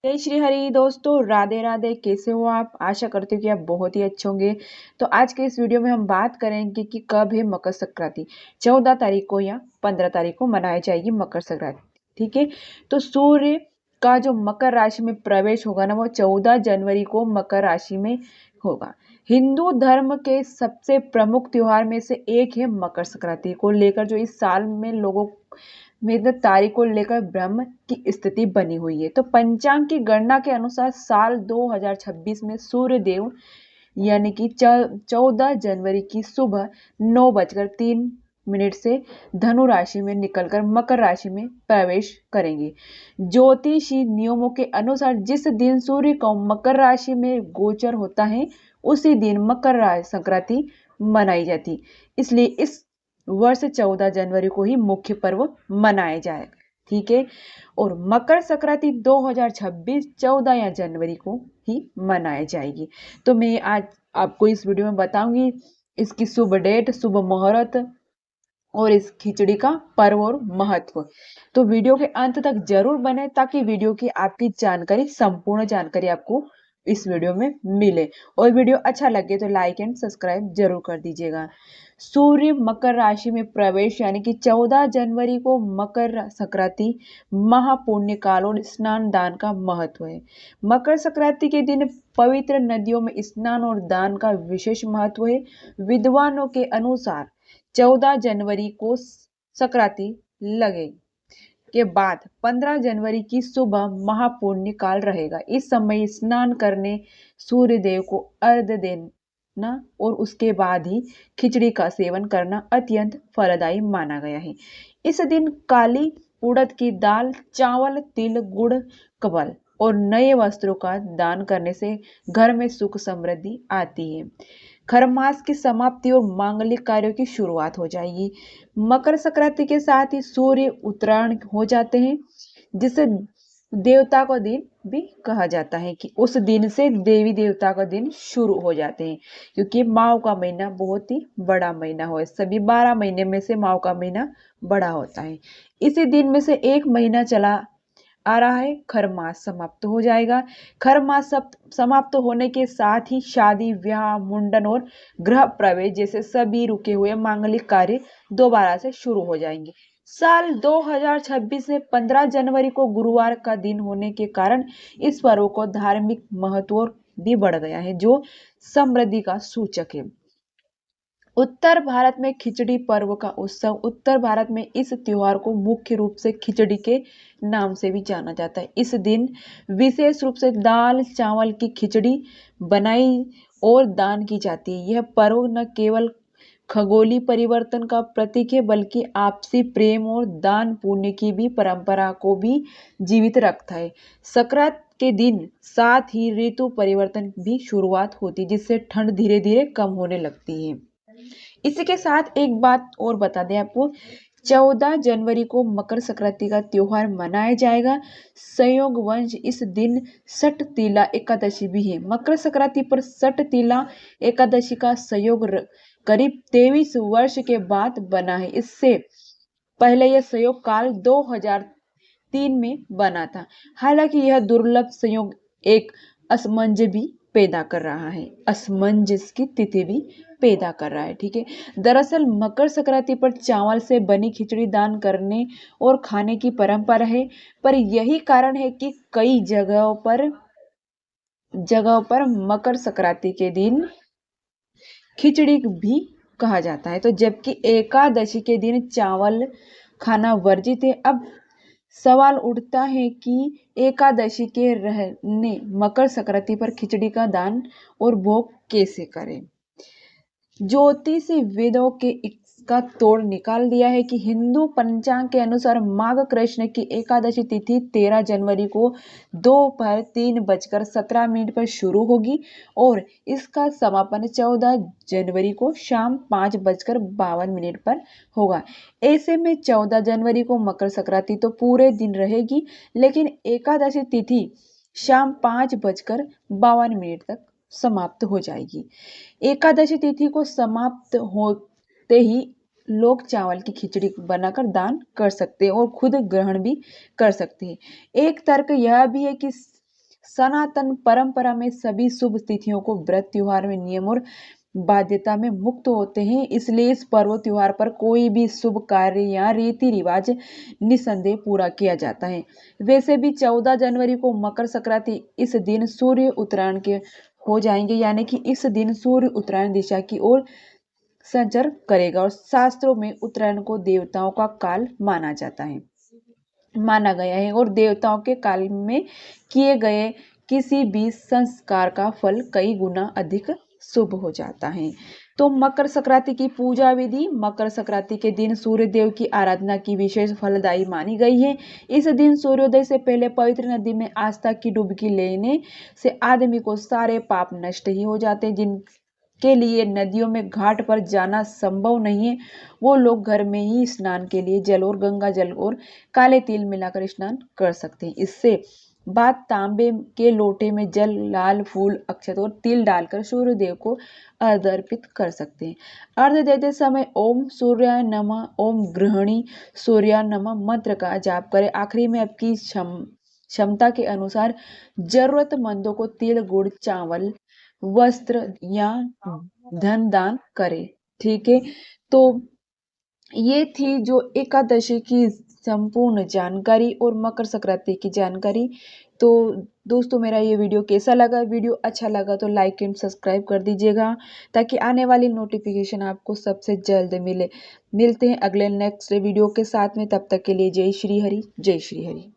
जय श्री हरि दोस्तों, राधे राधे। कैसे हो आप? आशा करती हूँ कि आप बहुत ही अच्छे होंगे। तो आज के इस वीडियो में हम बात करेंगे कि कब है मकर संक्रांति। 14 तारीख को या 15 तारीख को मनाई जाएगी मकर संक्रांति। ठीक है। तो सूर्य का जो मकर राशि में प्रवेश होगा ना, वो 14 जनवरी को मकर राशि में होगा। हिंदू धर्म के सबसे प्रमुख त्योहार में से एक है मकर संक्रांति को लेकर जो इस साल में लोगों में तारीख को लेकर ब्रह्म की स्थिति बनी हुई है। तो पंचांग की गणना के अनुसार साल 2026 में सूर्य देव यानी कि 14 जनवरी की सुबह 9:03 से धनु राशि में निकलकर मकर राशि में प्रवेश करेंगे। ज्योतिषी नियमों के अनुसार जिस दिन सूर्य को मकर राशि में गोचर होता है, उसी दिन मकर संक्रांति मनाई जाती। इसलिए इस वर्ष 14 जनवरी को ही मुख्य पर्व मनाया जाएगा। ठीक है। और मकर संक्रांति 2026 14 जनवरी को ही मनाई जाएगी। तो मैं आज आपको इस वीडियो में बताऊंगी इसकी शुभ डेट, शुभ मुहूर्त और इस खिचड़ी का पर्व और महत्व। तो वीडियो के अंत तक जरूर बने ताकि वीडियो की आपकी जानकारी, संपूर्ण जानकारी आपको इस वीडियो में मिले। और वीडियो अच्छा लगे तो लाइक एंड सब्सक्राइब जरूर कर दीजिएगा। सूर्य मकर राशि में प्रवेश यानी कि 14 जनवरी को मकर संक्रांति महापुण्य काल और स्नान दान का महत्व है। मकर संक्रांति के दिन पवित्र नदियों में स्नान और दान का विशेष महत्व है। विद्वानों के अनुसार 14 जनवरी को संक्रांति लगे के बाद 15 जनवरी की सुबह महापुण्य काल रहेगा। इस समय स्नान करने, सूर्य देव को अर्घ्य देना और उसके बाद ही खिचड़ी का सेवन करना अत्यंत फलदायी माना गया है। इस दिन काली उड़द की दाल, चावल, तिल, गुड़, कबल और नए वस्त्रों का दान करने से घर में सुख समृद्धि आती है। खरमास की समाप्ति और मांगलिक कार्यों की शुरुआत हो जाएगी। मकर संक्रांति के साथ ही सूर्य उत्तरायण हो जाते हैं, जिसे देवता का दिन भी कहा जाता है कि उस दिन से देवी देवता का दिन शुरू हो जाते हैं, क्योंकि माह का महीना बहुत ही बड़ा महीना हो, सभी 12 महीने में से माह का महीना बड़ा होता है। इसी दिन में से एक महीना चला आ रहा है, खरमास समाप्त हो जाएगा। खरमास समाप्त होने के साथ ही शादी, ब्याह, मुंडन और गृह प्रवेश जैसे सभी रुके हुए मांगलिक कार्य दोबारा से शुरू हो जाएंगे। साल 2026 में 15 जनवरी को गुरुवार का दिन होने के कारण इस पर्व को धार्मिक महत्व भी बढ़ गया है, जो समृद्धि का सूचक है। उत्तर भारत में खिचड़ी पर्व का उत्सव। उत्तर भारत में इस त्योहार को मुख्य रूप से खिचड़ी के नाम से भी जाना जाता है। इस दिन विशेष रूप से दाल चावल की खिचड़ी बनाई और दान की जाती है। यह पर्व न केवल खगोलीय परिवर्तन का प्रतीक है, बल्कि आपसी प्रेम और दान पुण्य की भी परंपरा को भी जीवित रखता है। संक्रांत के दिन साथ ही ऋतु परिवर्तन भी शुरुआत होती है, जिससे ठंड धीरे धीरे कम होने लगती है। इसी के साथ एक बात और बता दें आपको, 14 जनवरी को मकर संक्रांति का त्योहार मनाया जाएगा। संयोग वंश इस दिन सठ तीला एकादशी भी है। मकर संक्रांति पर सठ तीला एकादशी का संयोग करीब 23 वर्ष के बाद बना है। इससे पहले यह संयोग काल 2003 में बना था। हालांकि यह दुर्लभ संयोग एक असमंजस भी पैदा कर रहा है, असमंजस की तिथि भी पैदा कर रहा है। ठीक है। दरअसल मकर संक्रांति पर चावल से बनी खिचड़ी दान करने और खाने की परंपरा है, पर यही कारण है कि कई जगहों पर मकर संक्रांति के दिन खिचड़ी भी कहा जाता है, तो जबकि एकादशी के दिन चावल खाना वर्जित है। अब सवाल उठता है कि एकादशी के रहने मकर संक्रांति पर खिचड़ी का दान और भोग कैसे करें। ज्योतिष वेदों के इसका तोड़ निकाल दिया है कि हिंदू पंचांग के अनुसार माघ कृष्ण की एकादशी तिथि 13 जनवरी को दोपहर 3:17 पर शुरू होगी और इसका समापन 14 जनवरी को शाम 5:52 पर होगा। ऐसे में 14 जनवरी को मकर संक्रांति तो पूरे दिन रहेगी, लेकिन एकादशी तिथि शाम 5:52 तक समाप्त हो जाएगी। एकादशी तिथि को समाप्त होते ही लोग चावल की खिचड़ी बनाकर दान कर सकते हैं और खुद ग्रहण भी कर सकते हैं। एक तर्क यह भी है कि सनातन परंपरा में सभी शुभ तिथियों को व्रत त्योहार में नियम और बाध्यता में मुक्त होते हैं, इसलिए इस पर्व त्योहार पर कोई भी शुभ कार्य या रीति रिवाज निसंदेह पूरा किया जाता है। वैसे भी 14 जनवरी को मकर संक्रांति, इस दिन सूर्य उत्तरायण के हो जाएंगे, यानी कि इस दिन सूर्य उत्तरायण दिशा की ओर संचर करेगा और शास्त्रों में उत्तरायण को देवताओं का काल माना गया है और देवताओं के काल में किए गए किसी भी संस्कार का फल कई गुना अधिक शुभ हो जाता है। तो मकर संक्रांति की पूजा विधि। मकर संक्रांति के दिन सूर्य देव की आराधना की विशेष फलदायी मानी गई है। इस दिन सूर्योदय से पहले पवित्र नदी में आस्था की डुबकी लेने से आदमी को सारे पाप नष्ट ही हो जाते हैं। जिनके लिए नदियों में घाट पर जाना संभव नहीं है, वो लोग घर में ही स्नान के लिए जल और गंगा जल और काले तिल मिलाकर स्नान कर सकते हैं। इससे बाद तांबे के लोटे में जल, लाल फूल, अक्षत और तिल डालकर सूर्य देव को अर्पित कर सकते हैं। अर्घ्य देते समय ओम सूर्याय नमः, ओम गृहिणी सूर्याय नमः मंत्र का जाप करें। आखिरी में आपकी क्षमता के अनुसार जरूरतमंदों को तिल, गुड़, चावल, वस्त्र या धन दान करें। ठीक है, तो ये थी जो एकादशी की संपूर्ण जानकारी और मकर संक्रांति की जानकारी। तो दोस्तों, मेरा ये वीडियो कैसा लगा? वीडियो अच्छा लगा तो लाइक एंड सब्सक्राइब कर दीजिएगा, ताकि आने वाली नोटिफिकेशन आपको सबसे जल्द मिले। मिलते हैं अगले नेक्स्ट वीडियो के साथ में, तब तक के लिए जय श्री हरि, जय श्री हरि।